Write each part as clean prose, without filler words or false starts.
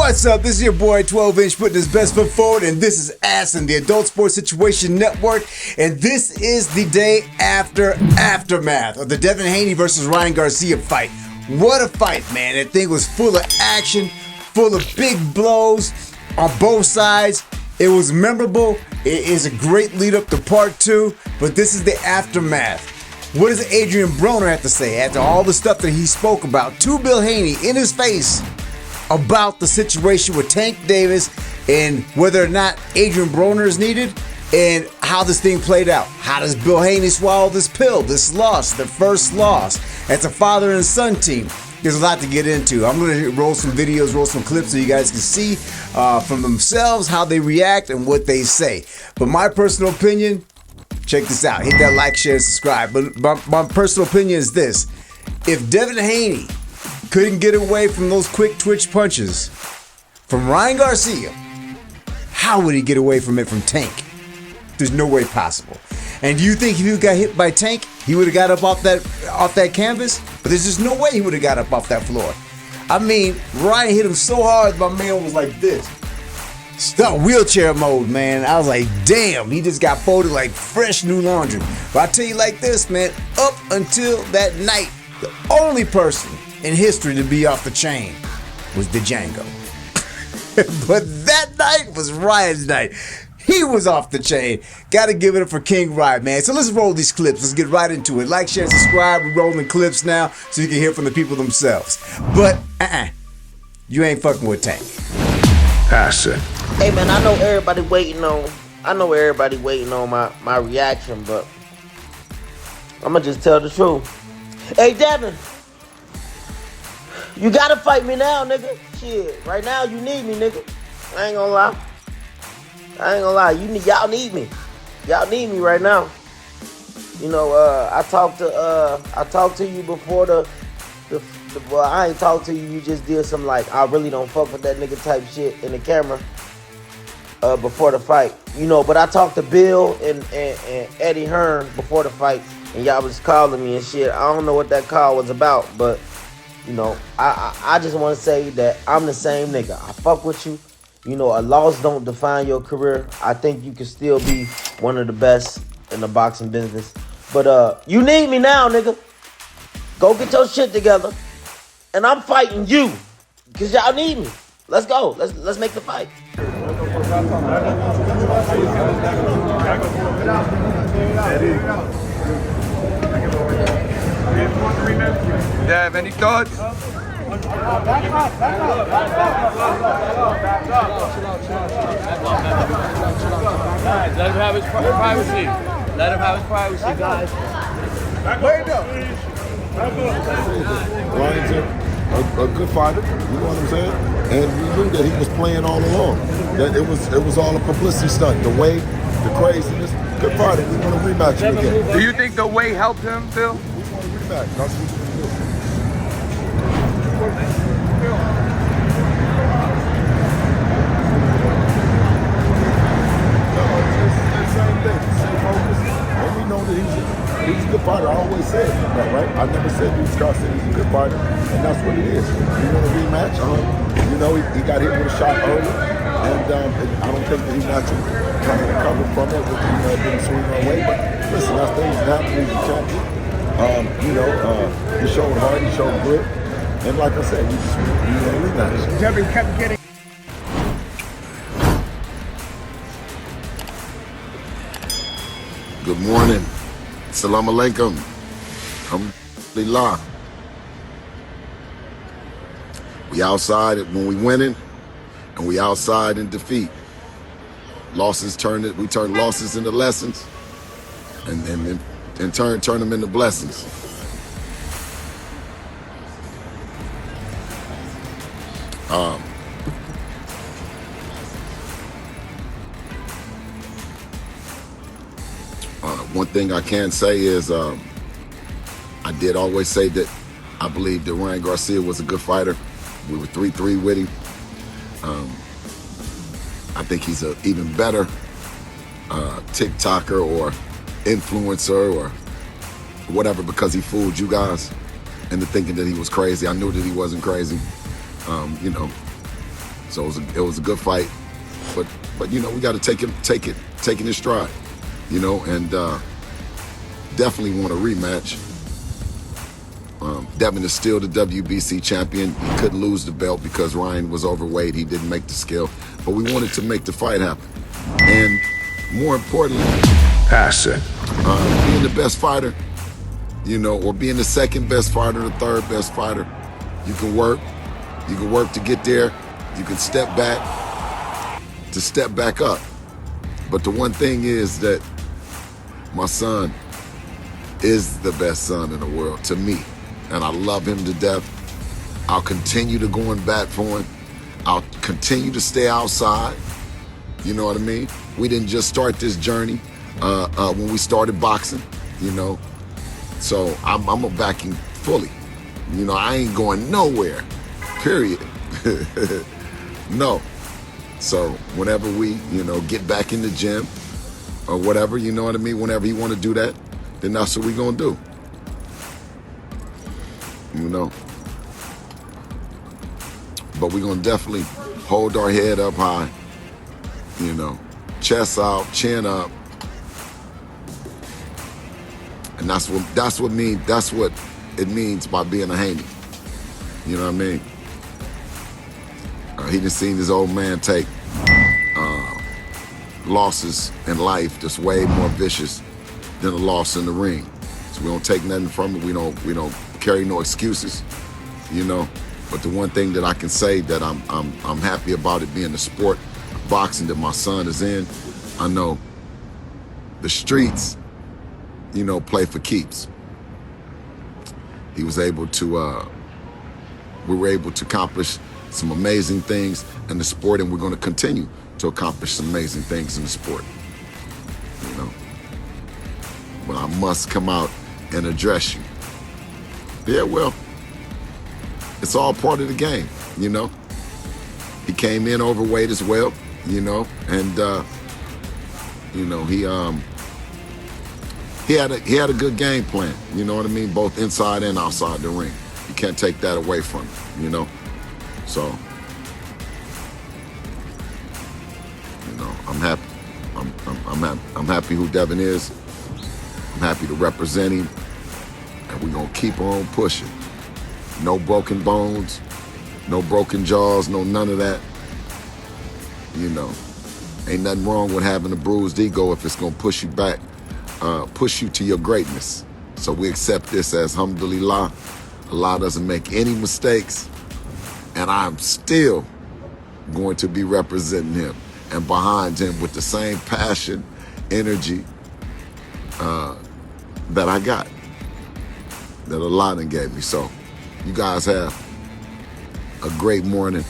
What's up? This is your boy 12-inch putting his best foot forward, and this is ASSN, the Adult Sports Situation Network, and this is the day after aftermath of the Devin Haney versus Ryan Garcia fight. What a fight, man. That thing was full of action, full of big blows on both sides. It was memorable. It is a great lead up to part two, but this is the aftermath. What does Adrien Broner have to say after all the stuff that he spoke about to Bill Haney in his face about the situation with Tank Davis and whether or not Adrien Broner is needed and how this thing played out? How does Bill Haney swallow this pill, this loss, the first loss? As a father and son team, there's a lot to get into. I'm going to roll some videos, roll some clips so you guys can see from themselves how they react and what they say. But my personal opinion, check this out. Hit that like, share, and subscribe. But my personal opinion is this. If Devin Haney couldn't get away from those quick twitch punches from Ryan Garcia, how would he get away from it from Tank? There's no way possible. And do you think if he got hit by Tank, he would have got up off that canvas? But there's just no way he would have got up off that floor. I mean, Ryan hit him so hard, my man was like this. Stuck wheelchair mode, man. I was like, damn, he just got folded like fresh new laundry. But I tell you like this, man, up until that night, the only person in history to be off the chain was the Django. But that night was Ryan's night. He was off the chain. Gotta give it up for King Ryan, man. So let's roll these clips. Let's get right into it. Like, share, and subscribe. We're rolling clips now so you can hear from the people themselves. But, you ain't fucking with Tank. ASSN. Hey, man, I know everybody waiting on my reaction, but I'm gonna just tell the truth. Hey, Devin, you gotta fight me now, nigga. Shit, right now you need me, nigga. I ain't gonna lie. Y'all need me. Y'all need me right now. You know, I talked to you before well, I ain't talked to you. You just did some like I really don't fuck with that nigga type shit in the camera before the fight. You know, but I talked to Bill and Eddie Hearn before the fight, and y'all was calling me and shit. I don't know what that call was about, but you know, I just want to say that I'm the same nigga. I fuck with you. You know, a loss don't define your career. I think you can still be one of the best in the boxing business. But you need me now, nigga. Go get your shit together. And I'm fighting you. Because y'all need me. Let's go. Let's make the fight. Dev, any thoughts? Let him have his privacy. Let him have his privacy, guys. Wait up. Ryan's a good fighter, you know what I'm saying? And we knew that he was playing all along. That it was all a publicity stunt. The weight, the craziness. Good fighter. We want to rematch him again. Do you think the weight helped him, Phil? We want to rematch. That's what we do. He's a good fighter. I always said that, right? I never said Scott said he's a good fighter, and that's what it is. We want a rematch. You know, he got hit with a shot early, and I don't think that he's naturally trying to recover from it with didn't swing our way. But listen, that's things that happen. He's a champion. You know, he showed heart, he showed grit, and like I said, we want a rematch. Devin kept getting. Good morning. Salam alaikum. Alhamdulillah. We outside when we winning, and we outside in defeat. We turn losses into lessons, and in turn them into blessings. One thing I can say is I did always say that I believe that Ryan Garcia was a good fighter. We were 3-3 with him. I think he's an even better TikToker or influencer or whatever because he fooled you guys into thinking that he was crazy. I knew that he wasn't crazy. You know, So it was a good fight, but you know, we got to take it in stride, you know, and definitely want a rematch. Devin is still the WBC champion. He couldn't lose the belt because Ryan was overweight. He didn't make the scale, but we wanted to make the fight happen. And more importantly, ASSN. being the best fighter, you know, or being the second best fighter, the third best fighter, you can work to get there. You can step back up. But the one thing is that my son is the best son in the world to me. And I love him to death. I'll continue to go and bat for him. I'll continue to stay outside. You know what I mean? We didn't just start this journey when we started boxing, you know. So I'm a backing fully. You know, I ain't going nowhere, period. No. So whenever we, you know, get back in the gym or whatever, you know what I mean? Whenever you want to do that, then that's what we gonna do. You know? But we gonna definitely hold our head up high, you know, chest out, chin up. And that's what it means by being a Haney. You know what I mean? He done seen his old man take losses in life that's way more vicious than a loss in the ring. So we don't take nothing from it. We don't carry no excuses, you know. But the one thing that I can say that I'm happy about it being the sport of boxing that my son is in, I know the streets, you know, play for keeps. He was able to, we were able to accomplish some amazing things in the sport, and we're going to continue to accomplish some amazing things in the sport, you know. But I must come out and address you. Yeah, well, it's all part of the game, you know. He came in overweight as well, you know, and you know, he had a good game plan, you know what I mean, both inside and outside the ring. You can't take that away from him, you know. So, you know, I'm happy. I'm happy who Devin is. I'm happy to represent him, and we're gonna keep on pushing. No broken bones, no broken jaws, no none of that. You know, ain't nothing wrong with having a bruised ego if it's gonna push you back, push you to your greatness. So we accept this as alhamdulillah. Allah doesn't make any mistakes, and I'm still going to be representing him and behind him with the same passion, energy that I got, that Allah done gave me. So you guys have a great morning.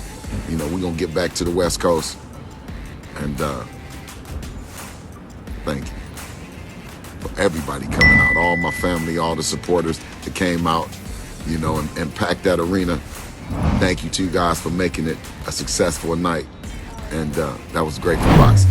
You know, we're going to get back to the West Coast. And thank you for everybody coming out, all my family, all the supporters that came out, you know, and packed that arena. Thank you to you guys for making it a successful night. And that was great for boxing.